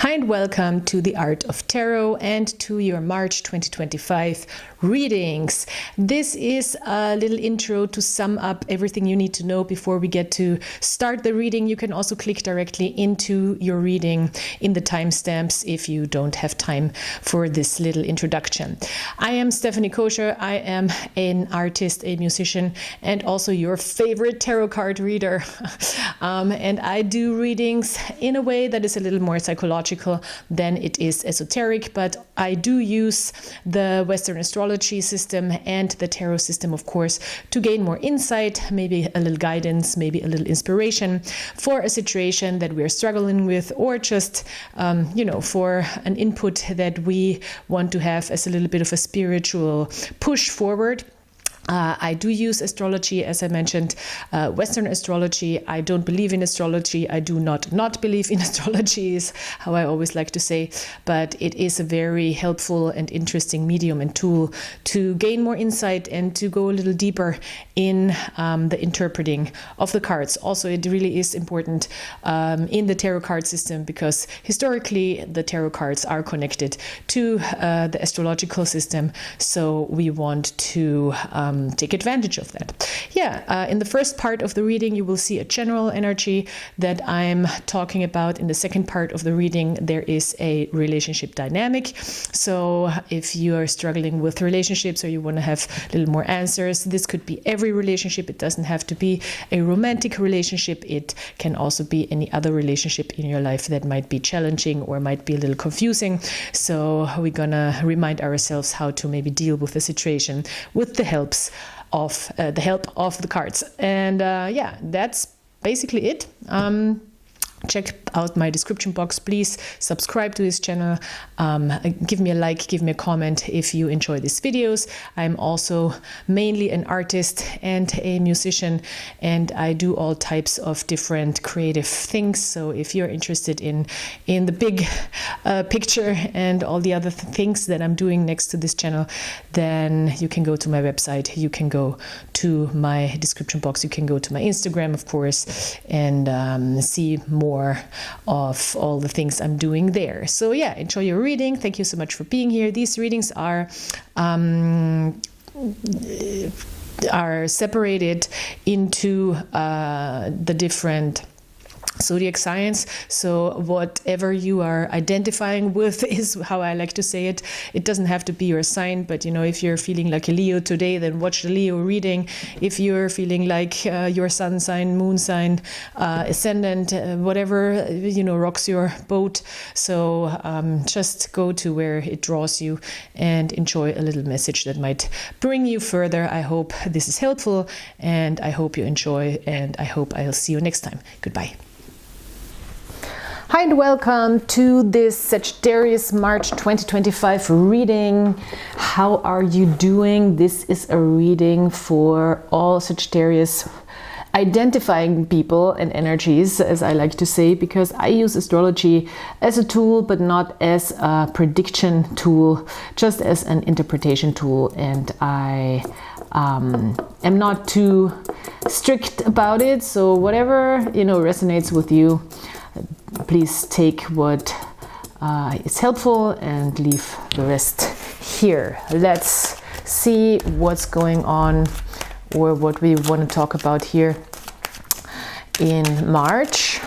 Hi and welcome to the Art of Tarot and to your March 2025 readings. This is a little intro to sum up everything you need to know before we get to start the reading. You can also click directly into your reading in the timestamps if you don't have time for this little introduction. I am Stephanie Kosher. I am an artist, a musician, and also your favorite tarot card reader. And I do readings in a way that is a little more psychological than it is esoteric, but I do use the Western astrology system and the tarot system, of course, to gain more insight, maybe a little guidance, maybe a little inspiration for a situation that we're struggling with, or just, for an input that we want to have as a little bit of a spiritual push forward. I do use astrology, as I mentioned, Western astrology. I don't believe in astrology. I do not believe in astrology, is how I always like to say, but it is a very helpful and interesting medium and tool to gain more insight and to go a little deeper in the interpreting of the cards. Also, it really is important in the tarot card system because historically the tarot cards are connected to the astrological system, so we want to take advantage of that. In the first part of the reading, you will see a general energy that I'm talking about. In the second part of the reading, there is a relationship dynamic. So if you are struggling with relationships or you want to have a little more answers, this could be every relationship. It doesn't have to be a romantic relationship. It can also be any other relationship in your life that might be challenging or might be a little confusing. So we're gonna remind ourselves how to maybe deal with the situation with the help of the cards. And that's basically it. Check out my description box. Please subscribe to this channel. Give me a like, give me a comment if you enjoy these videos. I'm also mainly an artist and a musician, and I do all types of different creative things. So if you're interested in the big picture and all the other things that I'm doing next to this channel, then you can go to my website, you can go to my description box, you can go to my Instagram, of course, and see more of all the things I'm doing there. So enjoy your reading. Thank you so much for being here. These readings are separated into the different zodiac signs. So whatever you are identifying with is how I like to say it. It doesn't have to be your sign, but if you're feeling like a Leo today, then watch the Leo reading. If you're feeling like your sun sign, moon sign, ascendant, whatever, rocks your boat. So just go to where it draws you and enjoy a little message that might bring you further. I hope this is helpful, and I hope you enjoy, and I hope I'll see you next time. Goodbye. Hi and welcome to this Sagittarius March 2025 reading. How are you doing? This is a reading for all Sagittarius identifying people and energies, as I like to say, because I use astrology as a tool, but not as a prediction tool, just as an interpretation tool. And I am not too strict about it. So whatever, resonates with you, please take what is helpful and leave the rest here. Let's see what's going on, or what we want to talk about here in March.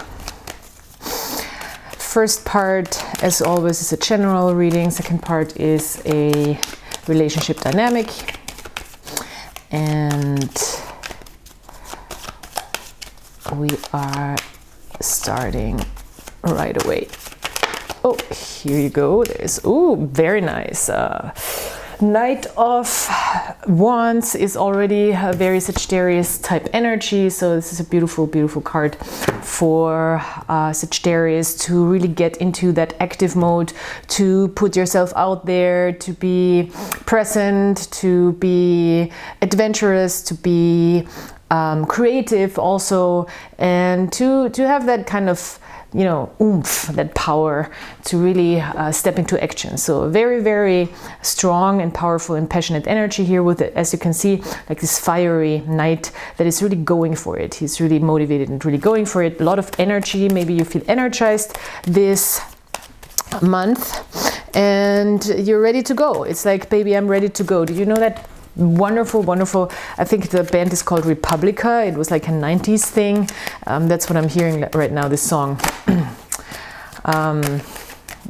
First part, as always, is a general reading. Second part is a relationship dynamic. And we are starting right away. Oh, here you go. There's, very nice. Knight of Wands is already a very Sagittarius type energy. So this is a beautiful, beautiful card for Sagittarius to really get into that active mode, to put yourself out there, to be present, to be adventurous, to be creative also, and to have that kind of oomph, that power to really step into action. So very, very strong and powerful and passionate energy here with it, as you can see, like this fiery knight that is really going for it. He's really motivated and really going for it. A lot of energy. Maybe you feel energized this month, and you're ready to go. It's like, baby, I'm ready to go. Do you know that wonderful, I think the band is called Republica. It was like a 90s thing. That's what I'm hearing right now, this song.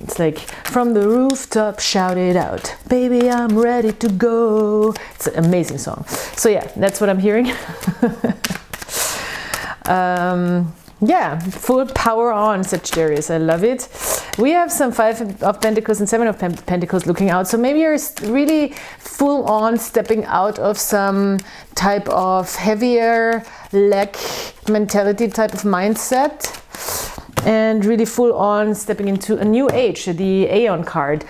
It's like, from the rooftop, shout it out, baby, I'm ready to go. It's an amazing song. So yeah, that's what I'm hearing. Yeah, full power on, Sagittarius. I love it. We have some 5 of Pentacles and 7 of Pentacles looking out. So maybe you're really full on stepping out of some type of heavier lack mentality type of mindset, and really full on stepping into a new age, the Aeon card.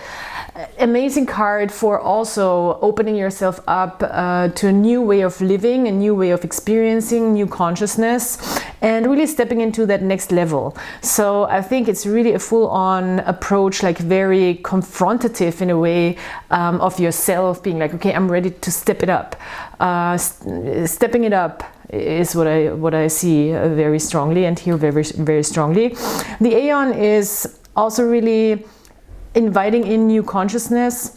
Amazing card for also opening yourself up to a new way of living, a new way of experiencing, new consciousness, and really stepping into that next level. So I think it's really a full-on approach, like very confrontative in a way, of yourself, being like, okay, I'm ready to step it up. Stepping it up is what I see very strongly, and hear very strongly. The Aeon is also really inviting in new consciousness,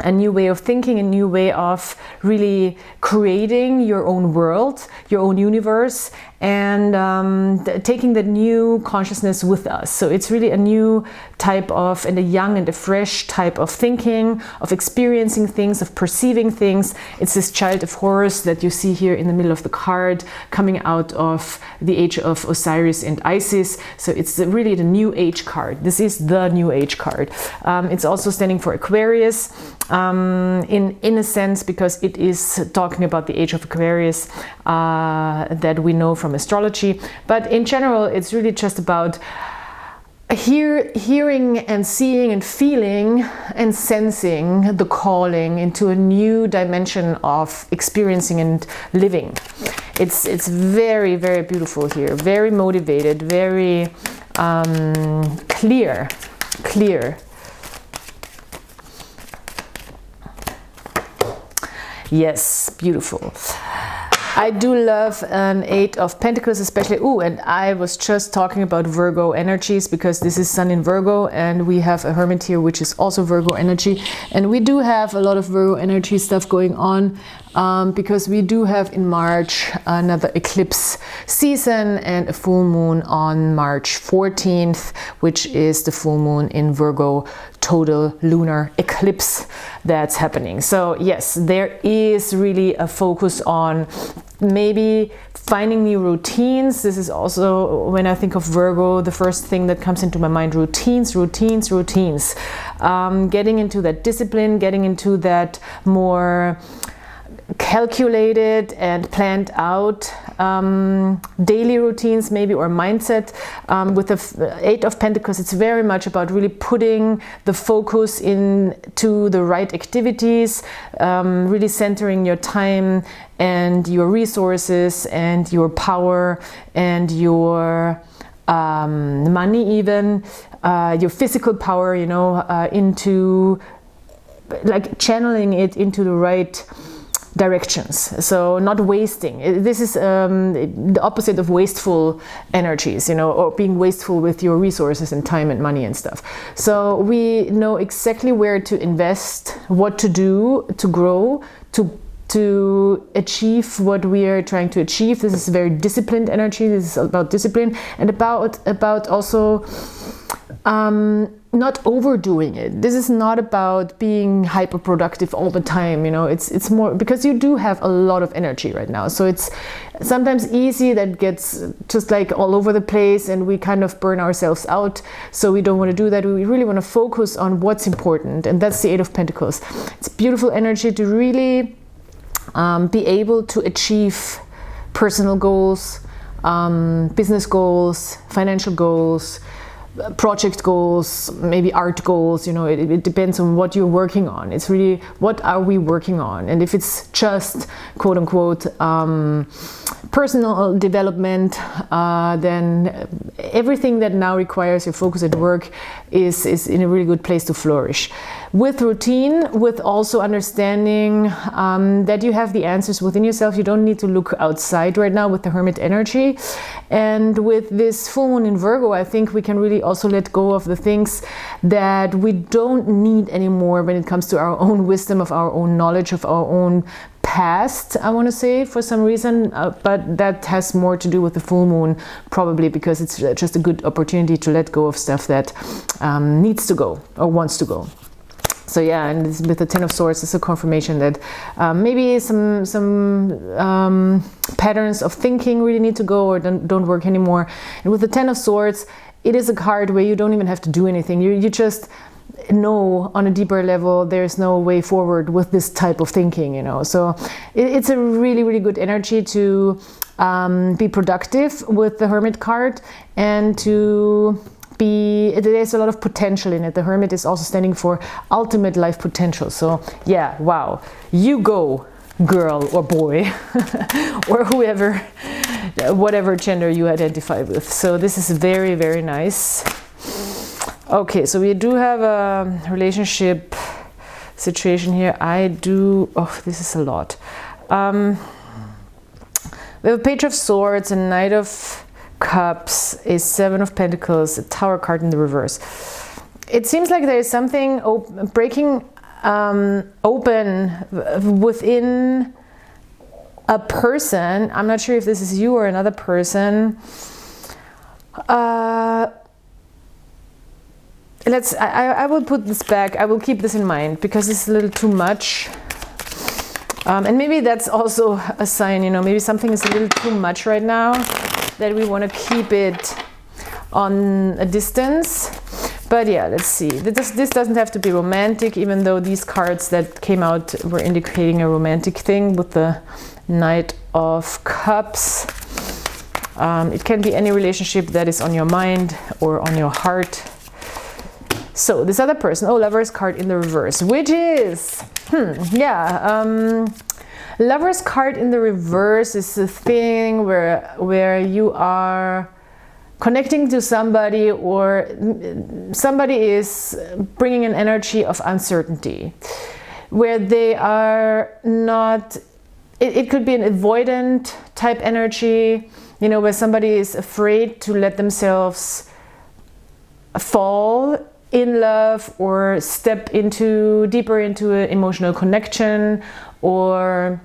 a new way of thinking, a new way of really creating your own world, your own universe, and taking that new consciousness with us. So it's really a new type of, and a young and a fresh type of thinking, of experiencing things, of perceiving things. It's this child of Horus that you see here in the middle of the card, coming out of the age of Osiris and Isis. So it's really the New Age card. This is the New Age card. It's also standing for Aquarius, in a sense, because it is talking about the age of Aquarius that we know from astrology. But in general, it's really just about hearing and seeing and feeling and sensing the calling into a new dimension of experiencing and living. It's very beautiful here, very motivated, very clear. Yes, beautiful. I do love an 8 of Pentacles, especially. Ooh, and I was just talking about Virgo energies, because this is Sun in Virgo, and we have a Hermit here, which is also Virgo energy. And we do have a lot of Virgo energy stuff going on, because we do have in March another eclipse season and a full moon on March 14th, which is the full moon in Virgo, total lunar eclipse that's happening. So yes, there is really a focus on maybe finding new routines. This is also, when I think of Virgo, the first thing that comes into my mind, routines. Getting into that discipline, getting into that more calculated and planned out daily routines maybe, or mindset. With the 8 of Pentacles, it's very much about really putting the focus into the right activities, really centering your time and your resources and your power and your money, even your physical power, you know, into like channeling it into the right directions. So not wasting. This is the opposite of wasteful energies, you know, or being wasteful with your resources and time and money and stuff. So we know exactly where to invest, what to do to grow, to achieve what we are trying to achieve. This is very disciplined energy. This is about discipline, and about also not overdoing it. This is not about being hyper productive all the time, you know. It's more because you do have a lot of energy right now, so it's sometimes easy that gets just like all over the place, and we kind of burn ourselves out. So we don't want to do that. We really want to focus on what's important, and that's the 8 of Pentacles. It's beautiful energy to really be able to achieve personal goals, business goals, financial goals, project goals, maybe art goals. You know, it depends on what you're working on. It's really, what are we working on? And if it's just quote unquote personal development, then everything that now requires your focus at work is in a really good place to flourish. With routine, with also understanding that you have the answers within yourself. You don't need to look outside right now with the Hermit energy. And with this full moon in Virgo, I think we can really also let go of the things that we don't need anymore when it comes to our own wisdom, of our own knowledge, of our own past, I want to say, for some reason, but that has more to do with the full moon, probably because it's just a good opportunity to let go of stuff that needs to go or wants to go. So yeah, and with the Ten of Swords, it's a confirmation that maybe some patterns of thinking really need to go or don't work anymore. And with the Ten of Swords, it is a card where you don't even have to do anything. You just know on a deeper level there's no way forward with this type of thinking, you know. So it's a really, really good energy to be productive with the Hermit card, and to there's a lot of potential in it. The Hermit is also standing for ultimate life potential. So yeah, wow, you go, girl or boy, or whoever, whatever gender you identify with. So this is very, very nice. Okay, so we do have a relationship situation here. Oh, this is a lot. We have a Page of Swords, a Knight of Cups, a Seven of Pentacles, a Tower card in the reverse. It seems like there is something breaking open within a person. I'm not sure if this is you or another person. I will put this back. I will keep this in mind because it's a little too much. And maybe that's also a sign, you know, maybe something is a little too much right now, that we want to keep it on a distance. But yeah, let's see. This doesn't have to be romantic, even though these cards that came out were indicating a romantic thing with the Knight of Cups. It can be any relationship that is on your mind or on your heart. So this other person, Lover's card in the reverse, which is, Lover's card in the reverse is a thing where you are connecting to somebody, or somebody is bringing an energy of uncertainty, where they are not, it could be an avoidant type energy, you know, where somebody is afraid to let themselves fall in love or step deeper into an emotional connection, or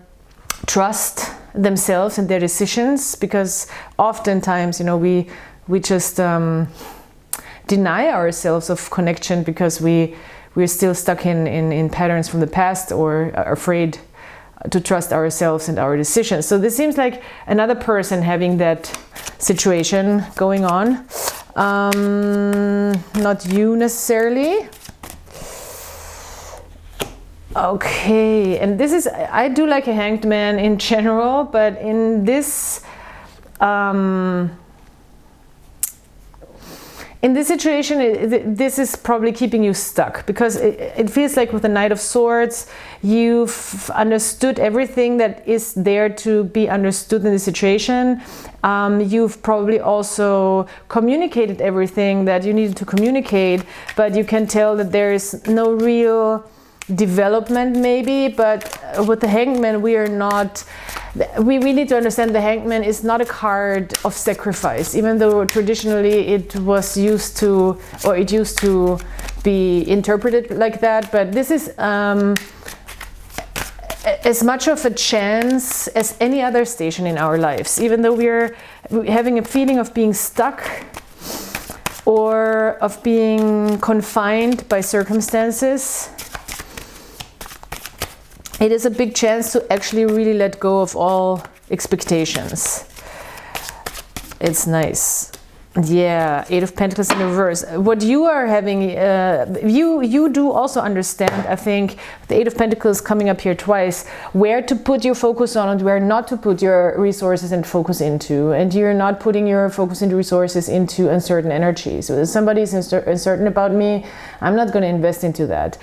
trust themselves and their decisions, because oftentimes, you know, we just deny ourselves of connection because we're still stuck in patterns from the past, or are afraid to trust ourselves and our decisions. So this seems like another person having that situation going on. Not you necessarily. Okay, and this is, I do like a Hanged Man in general, but in this situation, this is probably keeping you stuck, because it feels like with the Knight of Swords, you've understood everything that is there to be understood in the situation. You've probably also communicated everything that you needed to communicate, but you can tell that there is no real development maybe. But with the Hanged Man, we need to understand the Hanged Man is not a card of sacrifice, even though traditionally it was used to, or it used to be interpreted like that. But this is as much of a chance as any other station in our lives, even though we're having a feeling of being stuck or of being confined by circumstances. It is a big chance to actually really let go of all expectations. It's nice. Yeah, Eight of Pentacles in reverse. What you are having, you do also understand, I think, the Eight of Pentacles coming up here twice, where to put your focus on and where not to put your resources and focus into. And you're not putting your focus and resources into uncertain energies. So if somebody is uncertain about me, I'm not going to invest into that.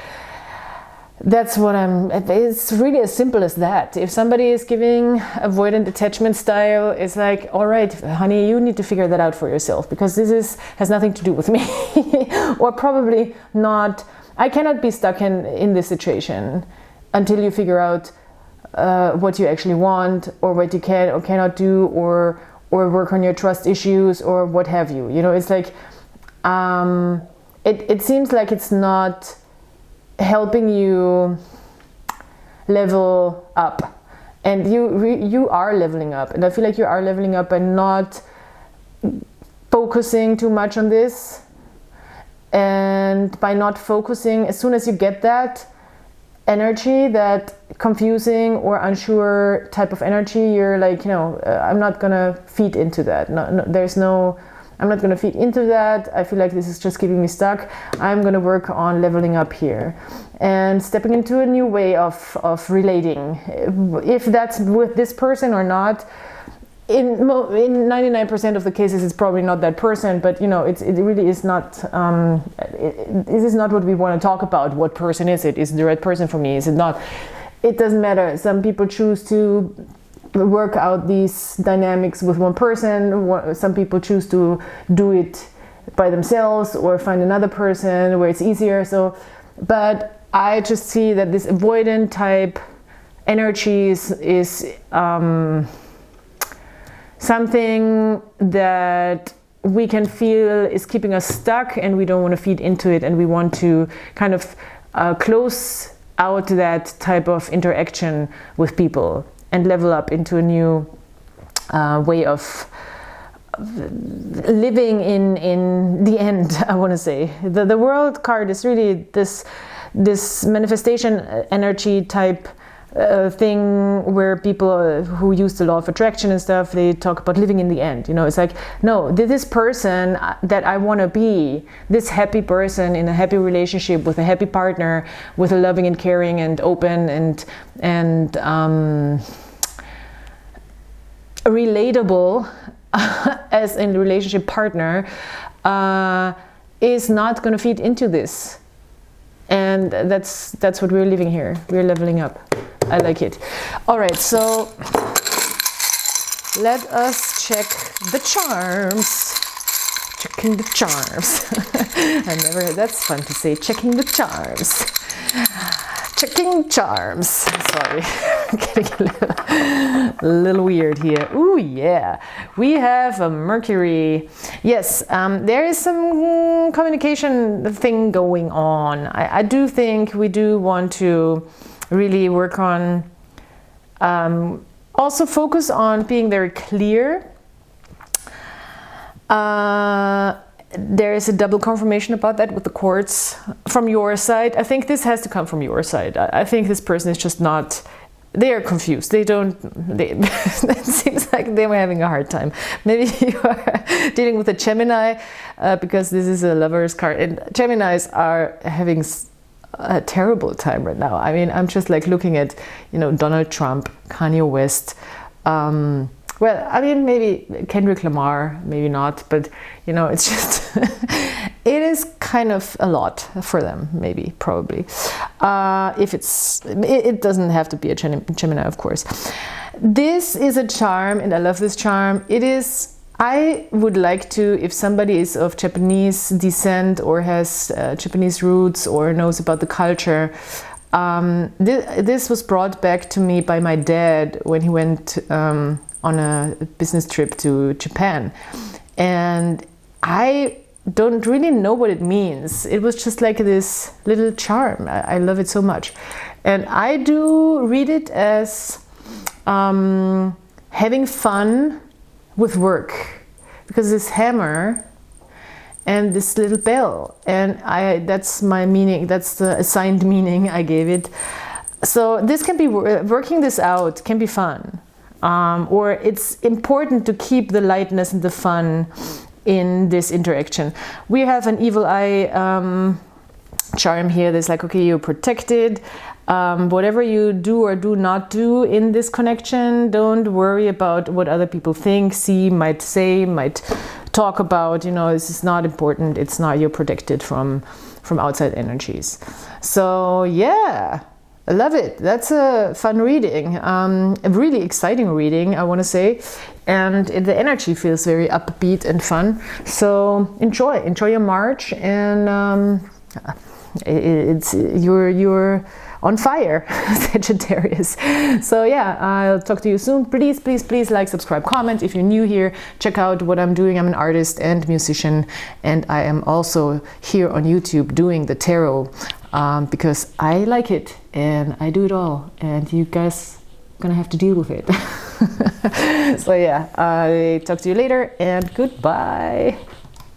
That's what it's really as simple as that. If somebody is giving avoidant attachment style, it's like, all right, honey, you need to figure that out for yourself, because this has nothing to do with me. Or probably not, I cannot be stuck in this situation until you figure out what you actually want, or what you can or cannot do, or work on your trust issues, or what have you. You know, it's like, it seems like it's not helping you level up. And you are leveling up, and I feel like you are leveling up by not focusing too much on this, and by not focusing, as soon as you get that energy, that confusing or unsure type of energy, you're like, you know, I'm not gonna feed into that. I'm not gonna feed into that. I feel like this is just keeping me stuck. I'm gonna work on leveling up here and stepping into a new way of relating. If that's with this person or not, in 99% of the cases, it's probably not that person, but you know, it really is not, this is not what we want to talk about. What person is it? Is it the right person for me? Is it not? It doesn't matter. Some people choose to work out these dynamics with one person. Some people choose to do it by themselves or find another person where it's easier. So, but I just see that this avoidant type energies is something that we can feel is keeping us stuck, and we don't want to feed into it, and we want to kind of close out that type of interaction with people and level up into a new way of living in the end, I want to say. The World card is really this manifestation energy type thing where people who use the law of attraction and stuff, they talk about living in the end. You know, it's like, no, this person that I want to be, this happy person in a happy relationship with a happy partner, with a loving and caring and open and relatable as a relationship partner, is not going to feed into this. And that's what we're living here. We're leveling up. I like it. All right, so let us check the charms. Checking the charms. I never heard, that's fun to say, checking the charms. Checking charms. Sorry, I'm getting a little weird here. Ooh, yeah. We have a Mercury. Yes, there is some communication thing going on. I do think we do want to really work on, also focus on being very clear. There is a double confirmation about that with the quartz from your side. I think this has to come from your side. I think this person is just not, they are confused. It seems like they were having a hard time. Maybe you are dealing with a Gemini, because this is a Lover's card. And Geminis are having a terrible time right now. I mean, I'm just like looking at, you know, Donald Trump, Kanye West, well, I mean, maybe Kendrick Lamar, maybe not, but you know, it's just, it is kind of a lot for them, maybe, probably. If it doesn't have to be a Gemini, of course. This is a charm, and I love this charm. It is, I would like to, if somebody is of Japanese descent or has Japanese roots or knows about the culture, this was brought back to me by my dad when he went on a business trip to Japan, and I don't really know what it means. It was just like this little charm. I love it so much, and I do read it as having fun with work, because this hammer and this little bell, and that's my meaning, that's the assigned meaning I gave it. So this can be, working this out can be fun. Or it's important to keep the lightness and the fun in this interaction. We have an evil eye charm here that's like, okay, you're protected. Whatever you do or do not do in this connection, don't worry about what other people think, see, might say, might talk about. You know, this is not important. It's not, you're protected from outside energies. So yeah, I love it. That's a fun reading, a really exciting reading, I want to say, and the energy feels very upbeat and fun. So enjoy your March, and it's you're on fire, Sagittarius. So yeah, I'll talk to you soon. Please, please, please like, subscribe, comment. If you're new here, check out what I'm doing. I'm an artist and musician, and I am also here on YouTube doing the tarot because I like it and I do it all, and you guys gonna have to deal with it. So yeah, I talk to you later, and goodbye.